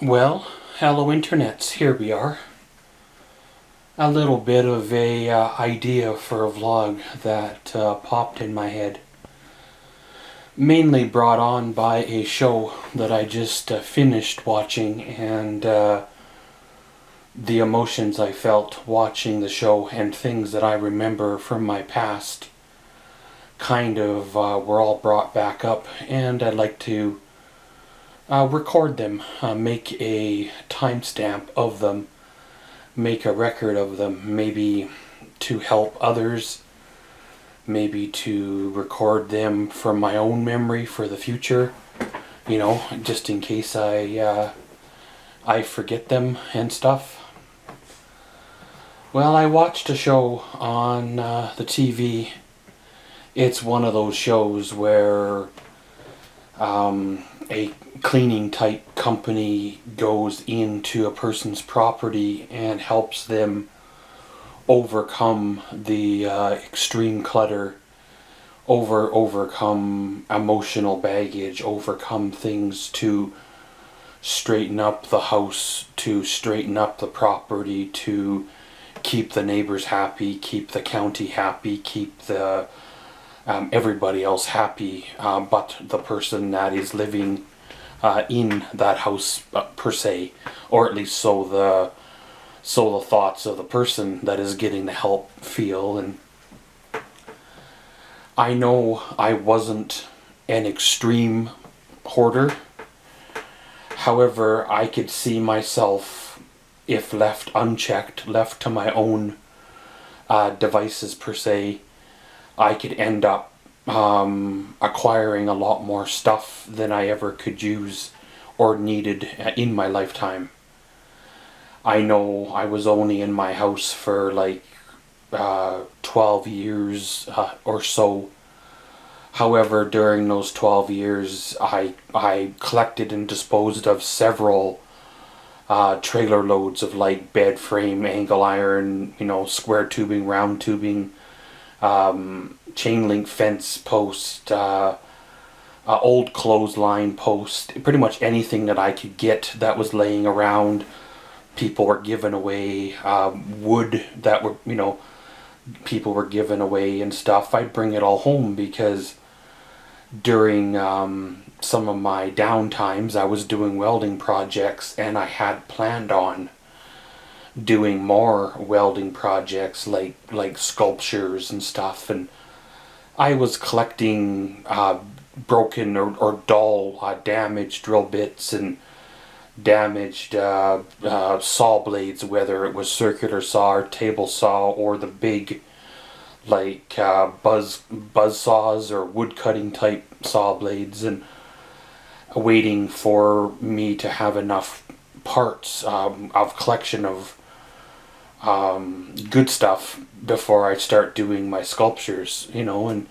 Well, hello internets, here we are. A little bit of a idea for a vlog that popped in my head. Mainly brought on by a show that I just finished watching, and the emotions I felt watching the show and things that I remember from my past kind of were all brought back up, and I'd like to record them, make a timestamp of them, make a record of them, maybe to help others, maybe to record them from my own memory for the future, you know, just in case I forget them and stuff. Well, I watched a show on the TV. It's one of those shows where a cleaning type company goes into a person's property and helps them overcome the extreme clutter, overcome emotional baggage, overcome things to straighten up the house, to straighten up the property, to keep the neighbors happy, keep the county happy, keep the everybody else happy, but the person that is living in that house per se, or at least so the thoughts of the person that is getting the help feel. And I know I wasn't an extreme hoarder. However, I could see myself, if left unchecked, left to my own devices per se, I could end up acquiring a lot more stuff than I ever could use or needed in my lifetime. I know I was only in my house for like 12 years or so. However, during those 12 years, I collected and disposed of several trailer loads of like bed frame, angle iron, you know, square tubing, round tubing, chain link fence post, old clothesline post, pretty much anything that I could get that was laying around. People were giving away wood that were, you know, people were giving away and stuff. I'd bring it all home because during some of my downtimes I was doing welding projects, and I had planned on doing more welding projects like sculptures and stuff, and I was collecting broken or dull damaged drill bits and damaged saw blades, whether it was circular saw or table saw or the big like buzz saws or wood cutting type saw blades, and waiting for me to have enough parts of collection of good stuff before I start doing my sculptures, you know. And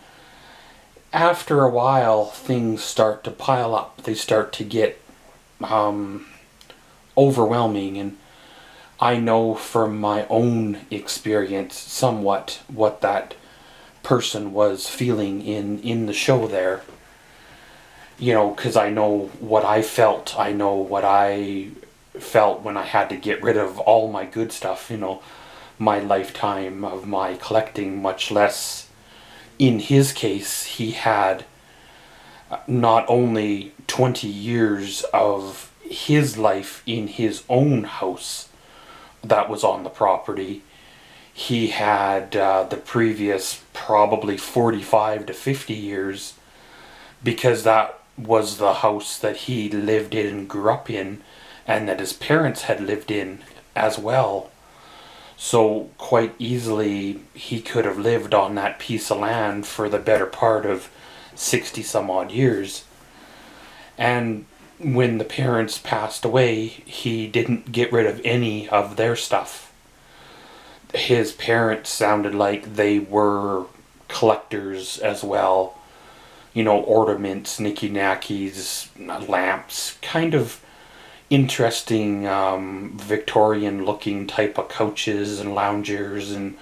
after a while things start to pile up, they start to get overwhelming, and I know from my own experience somewhat what that person was feeling in the show there, you know, because I know what I felt. I know what I felt when I had to get rid of all my good stuff, you know, my lifetime of my collecting, much less in his case. He had not only 20 years of his life in his own house that was on the property, he had the previous probably 45 to 50 years, because that was the house that he lived in and grew up in, and that his parents had lived in as well. So quite easily he could have lived on that piece of land for the better part of 60 some odd years. And when the parents passed away, he didn't get rid of any of their stuff. His parents sounded like they were collectors as well. You know, ornaments, knicky-knackies, lamps, kind of interesting Victorian looking type of couches and loungers and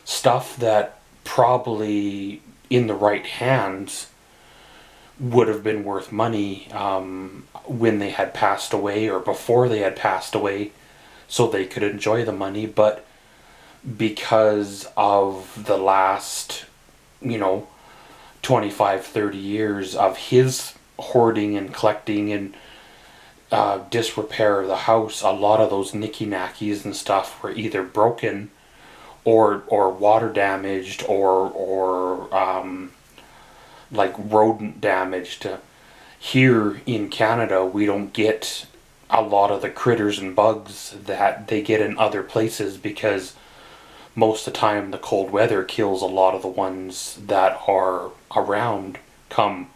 stuff that probably in the right hands, would have been worth money when they had passed away or before they had passed away, so they could enjoy the money. But because of the last, 25, 30 years of his hoarding and collecting and disrepair of the house, a lot of those nicky-nackies and stuff were either broken or water damaged or like rodent damaged. Here in Canada, we don't get a lot of the critters and bugs that they get in other places, because most of the time the cold weather kills a lot of the ones that are around come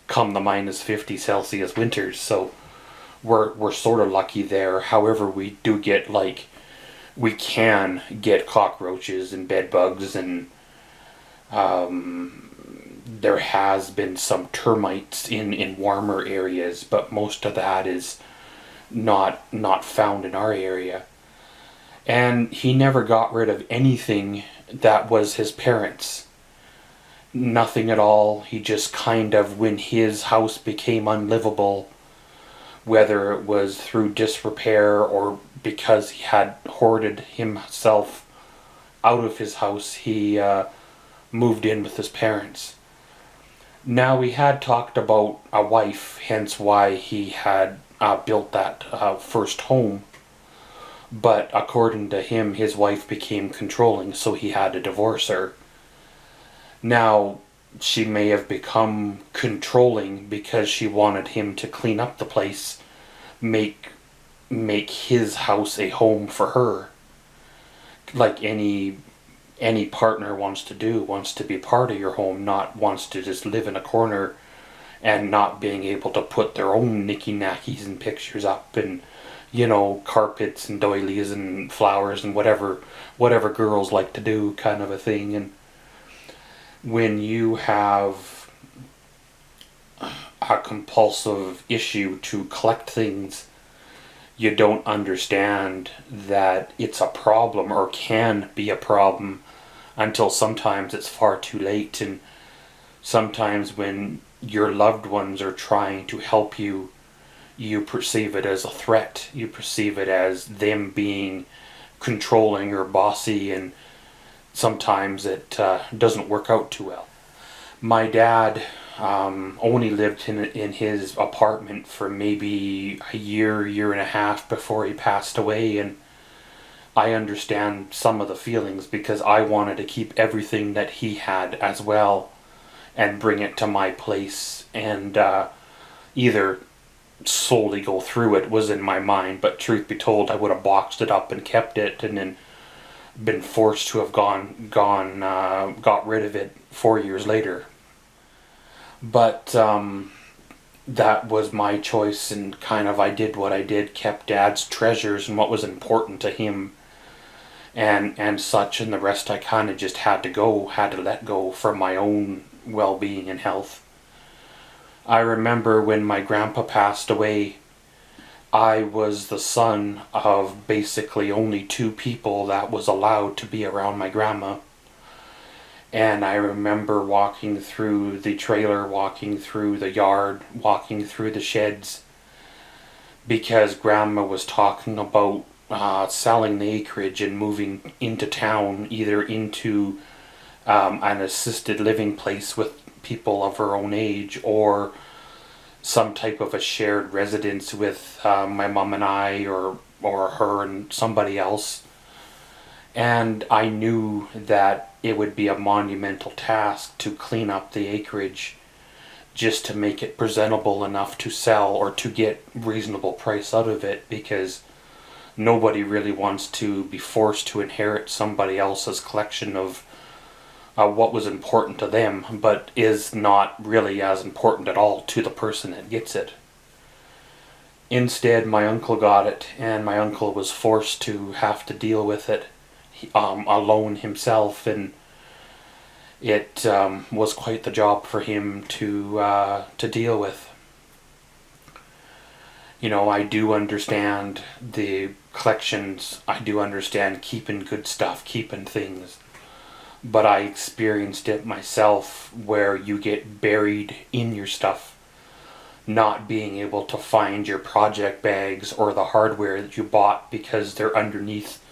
the minus 50 Celsius winters. So we're sort of lucky there. However, we do get, like, we can get cockroaches and bed bugs, and there has been some termites in warmer areas, but most of that is not found in our area. And he never got rid of anything that was his parents'. Nothing at all. He just kind of, when his house became unlivable, whether it was through disrepair or because he had hoarded himself out of his house, he moved in with his parents. Now, we had talked about a wife, hence why he had built that first home. But according to him, his wife became controlling, so he had to divorce her. Now, she may have become controlling because she wanted him to clean up the place, make his house a home for her. Like any partner wants to do, wants to be part of your home, not wants to just live in a corner and not being able to put their own nicky-nackies and pictures up and, carpets and doilies and flowers and whatever girls like to do, kind of a thing. And when you have a compulsive issue to collect things, you don't understand that it's a problem or can be a problem until sometimes it's far too late. And sometimes when your loved ones are trying to help you, you perceive it as a threat. You perceive it as them being controlling or bossy, and sometimes it doesn't work out too well. My dad only lived in his apartment for maybe a year and a half before he passed away, and I understand some of the feelings because I wanted to keep everything that he had as well and bring it to my place, and either slowly go through it was in my mind, but truth be told, I would have boxed it up and kept it, and then been forced to have got rid of it 4 years later. But that was my choice, and kind of I did what I did, kept Dad's treasures and what was important to him and such, and the rest I kind of just had to let go for my own well-being and health. I remember when my grandpa passed away, I was the son of basically only 2 people that was allowed to be around my grandma. And I remember walking through the trailer, walking through the yard, walking through the sheds, because Grandma was talking about selling the acreage and moving into town, either into an assisted living place with people of her own age, or some type of a shared residence with my mom and I, or her and somebody else. And I knew that it would be a monumental task to clean up the acreage just to make it presentable enough to sell or to get reasonable price out of it, because nobody really wants to be forced to inherit somebody else's collection of what was important to them, but is not really as important at all to the person that gets it. Instead, my uncle got it, and my uncle was forced to have to deal with it alone himself, and it was quite the job for him to deal with. I do understand the collections. I do understand keeping good stuff, keeping things. but I experienced it myself where you get buried in your stuff, not being able to find your project bags or the hardware that you bought because they're underneath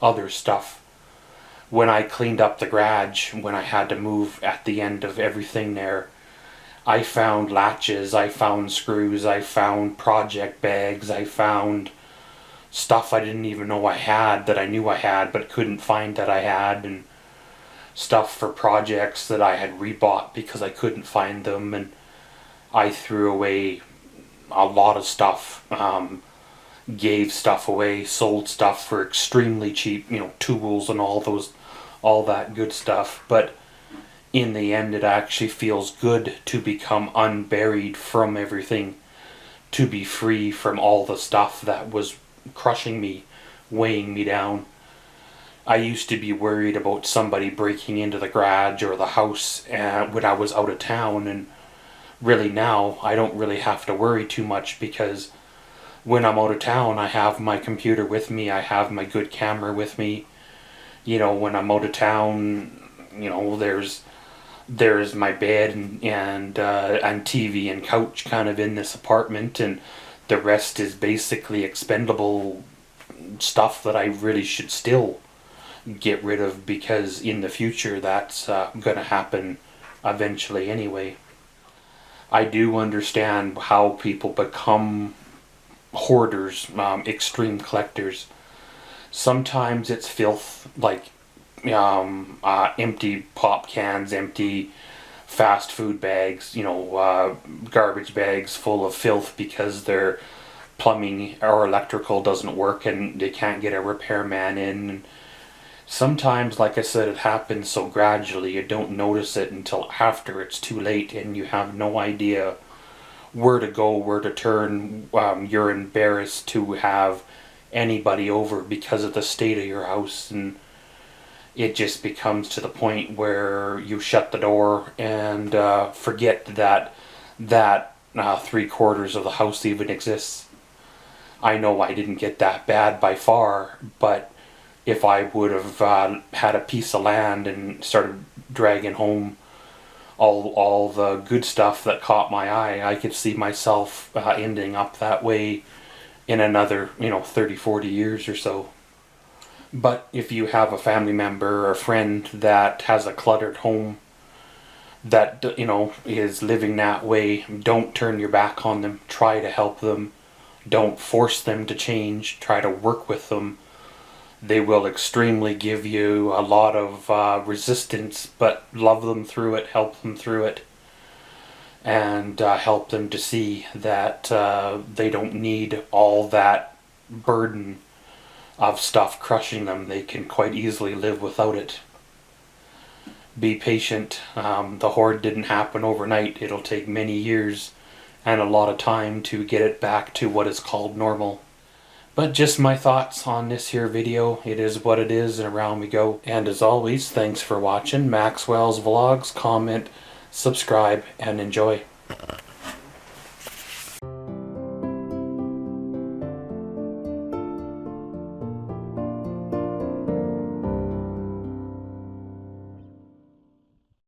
other stuff. When I cleaned up the garage, when I had to move at the end of everything there, I found latches, I found screws, I found project bags, I found stuff I didn't even know I had that I knew I had but couldn't find that I had, and stuff for projects that I had rebought because I couldn't find them. And I threw away a lot of stuff, gave stuff away, sold stuff for extremely cheap, tools and all that good stuff. But in the end, it actually feels good to become unburied from everything, to be free from all the stuff that was crushing me, weighing me down. I used to be worried about somebody breaking into the garage or the house when I was out of town, and really now I don't really have to worry too much, because when I'm out of town I have my computer with me, I have my good camera with me. When I'm out of town, there's my bed and TV and couch kind of in this apartment, and the rest is basically expendable stuff that I really should still get rid of, because in the future that's going to happen eventually anyway. I do understand how people become hoarders, extreme collectors. Sometimes it's filth, like empty pop cans, empty fast food bags, garbage bags full of filth because their plumbing or electrical doesn't work and they can't get a repairman in. Sometimes, like I said, it happens so gradually you don't notice it until after it's too late and you have no idea where to go, where to turn. You're embarrassed to have anybody over because of the state of your house, and it just becomes to the point where you shut the door and forget that 3/4 of the house even exists. I know I didn't get that bad by far, but if I would have had a piece of land and started dragging home all the good stuff that caught my eye, I could see myself ending up that way in another 30-40 years or so. But if you have a family member or a friend that has a cluttered home, that is living that way, don't turn your back on them. Try to help them. Don't force them to change. Try to work with them. They will extremely give you a lot of resistance, but love them through it, help them through it, and help them to see that they don't need all that burden of stuff crushing them. They can quite easily live without it. Be patient. The hoard didn't happen overnight. It'll take many years and a lot of time to get it back to what is called normal. But just my thoughts on this here video. It is what it is, and around we go. And as always, thanks for watching Maxwell's Vlogs. Comment, subscribe, and enjoy.